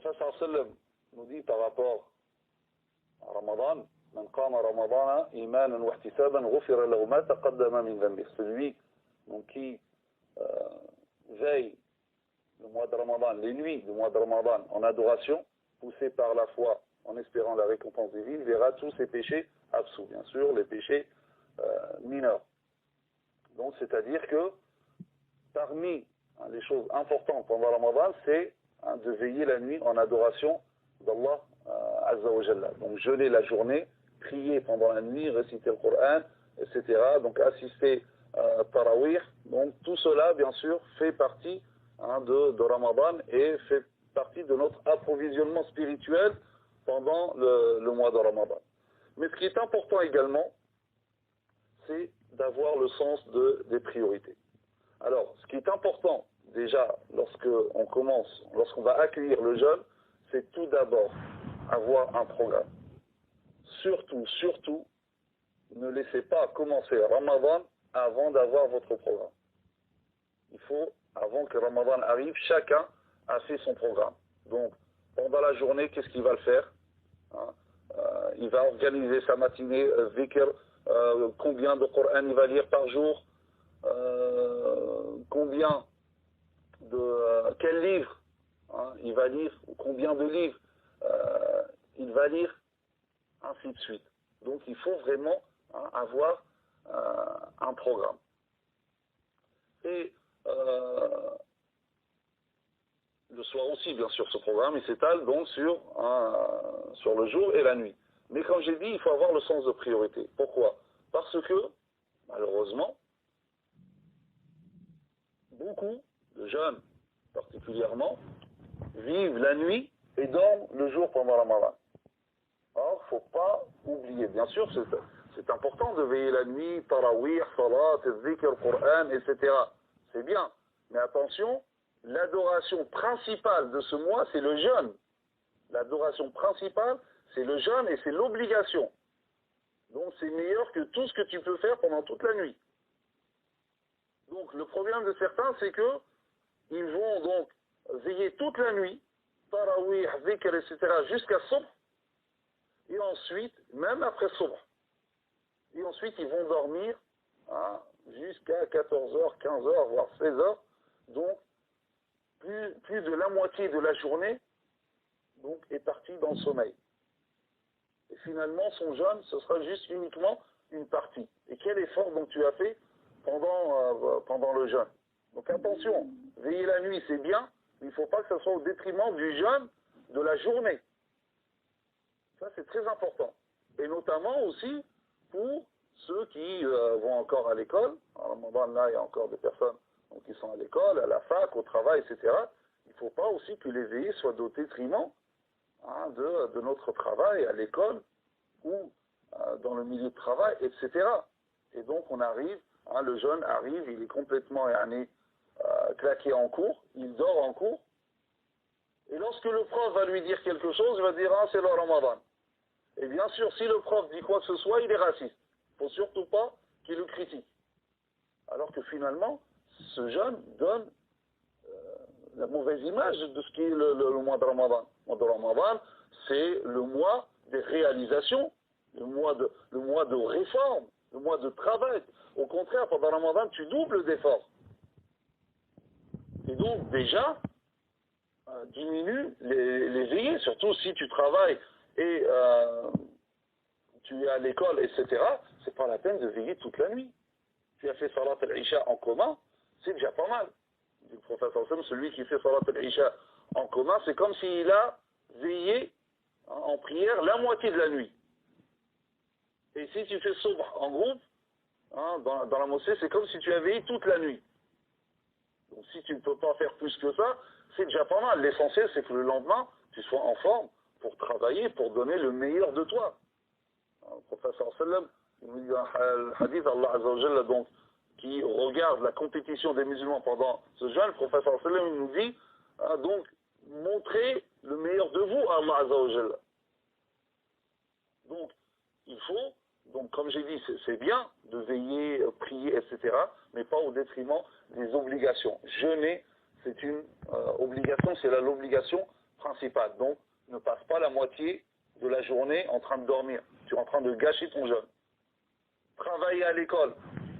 professeur sallam nous dit par rapport à Ramadan, Man qama Ramadana imanan wa ihtisaban ghufira lahu ma taqaddama min dhanbi. Celui donc, qui veille le mois de Ramadan, les nuits du mois de Ramadan en adoration, poussé par la foi en espérant la récompense divine, verra tous ses péchés absous, bien sûr, les péchés mineurs. Donc, c'est-à-dire que parmi les choses importantes pendant Ramadan, c'est de veiller la nuit en adoration d'Allah Azza wa Jalla. Donc, jeûner la journée, prier pendant la nuit, réciter le Coran, etc. Donc, assister à Tarawih. Donc, tout cela, bien sûr, fait partie de Ramadan et fait partie de notre approvisionnement spirituel pendant le mois de Ramadan. Mais ce qui est important également, c'est d'avoir le sens des priorités. Alors, ce qui est important, déjà, lorsqu'on va accueillir le jeûne, c'est tout d'abord avoir un programme. Surtout, ne laissez pas commencer Ramadan avant d'avoir votre programme. Il faut, avant que Ramadan arrive, chacun a fait son programme. Donc, pendant la journée, qu'est-ce qu'il va le faire? Il va organiser sa matinée, zikr, combien de Coran il va lire par jour, quel livre il va lire, combien de livres il va lire, ainsi de suite. Donc il faut vraiment avoir un programme. Et le soir aussi, bien sûr, ce programme, il s'étale donc sur le jour et la nuit. Mais comme j'ai dit, il faut avoir le sens de priorité. Pourquoi? Parce que, malheureusement, beaucoup de jeunes, particulièrement, vivent la nuit et dorment le jour pendant Ramadan. Or, il ne faut pas oublier. Bien sûr, c'est important de veiller la nuit, tarawih, salat, zikr, Coran, etc. C'est bien. Mais attention, l'adoration principale de ce mois, c'est le jeûne. L'adoration principale, c'est le jeûne et c'est l'obligation. Donc, c'est meilleur que tout ce que tu peux faire pendant toute la nuit. Donc, le problème de certains, c'est que ils vont donc veiller toute la nuit, tarawih, zikr, etc., jusqu'à Subh. Et ensuite, même après Subh. Et ensuite, ils vont dormir jusqu'à 14h, 15h, voire 16h. Donc, plus de la moitié de la journée donc, est partie dans le sommeil. Et finalement, son jeûne, ce sera juste uniquement une partie. Et quel effort donc tu as fait pendant le jeûne? Donc attention, veiller la nuit, c'est bien, mais il ne faut pas que ce soit au détriment du jeûne de la journée. Ça, c'est très important. Et notamment aussi pour ceux qui vont encore à l'école. En Ramadan, là, il y a encore des personnes donc, qui sont à l'école, à la fac, au travail, etc. Il ne faut pas aussi que les veillées soient au détriment de notre travail à l'école ou dans le milieu de travail, etc. Et donc, on arrive, le jeune arrive, il est complètement claqué en cours, il dort en cours. Et lorsque le prof va lui dire quelque chose, il va dire « c'est le Ramadan ». Et bien sûr, si le prof dit quoi que ce soit, il est raciste. Il ne faut surtout pas qu'il le critique. Alors que finalement, ce jeune donne la mauvaise image de ce qu'est le mois de Ramadan. Le mois de Ramadan, c'est le mois des réalisations, le mois de réforme, le mois de travail. Au contraire, pendant Ramadan, tu doubles d'efforts. Et donc, déjà, diminue les veillées, surtout si tu travailles et tu es à l'école, etc., c'est pas la peine de veiller toute la nuit. Tu as fait Salat al-Isha en commun, c'est déjà pas mal. Le professeur Sam, celui qui fait Salat al-Isha en commun, c'est comme s'il a veillé en prière la moitié de la nuit. Et si tu fais Subh en groupe, dans la mosquée, c'est comme si tu as veillé toute la nuit. Donc si tu ne peux pas faire plus que ça, c'est déjà pas mal. L'essentiel, c'est que le lendemain, tu sois en forme pour travailler, pour donner le meilleur de toi. Le professeur Sallam, il nous dit un hadith, Allah Azza wa Jalla, donc, qui regarde la compétition des musulmans pendant ce jeûne, le professeur Sallam nous dit, donc, montrez le meilleur de vous à Allah Azza wa Jalla. Donc, il faut, donc comme j'ai dit, c'est bien de veiller, prier, etc., mais pas au détriment des obligations. Jeûner, c'est une obligation, c'est l'obligation principal. Donc, ne passe pas la moitié de la journée en train de dormir. Tu es en train de gâcher ton jeûne. Travailler à l'école,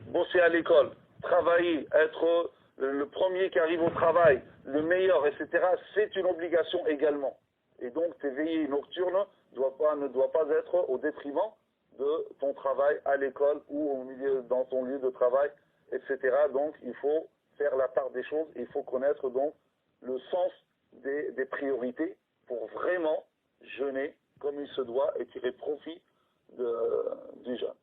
bosser à l'école, travailler, être le premier qui arrive au travail, le meilleur, etc., c'est une obligation également. Et donc, tes veillées nocturnes ne doivent pas être au détriment de ton travail à l'école ou dans ton lieu de travail, etc. Donc, il faut faire la part des choses, il faut connaître donc le sens des priorités pour vraiment jeûner comme il se doit et tirer profit du jeûne.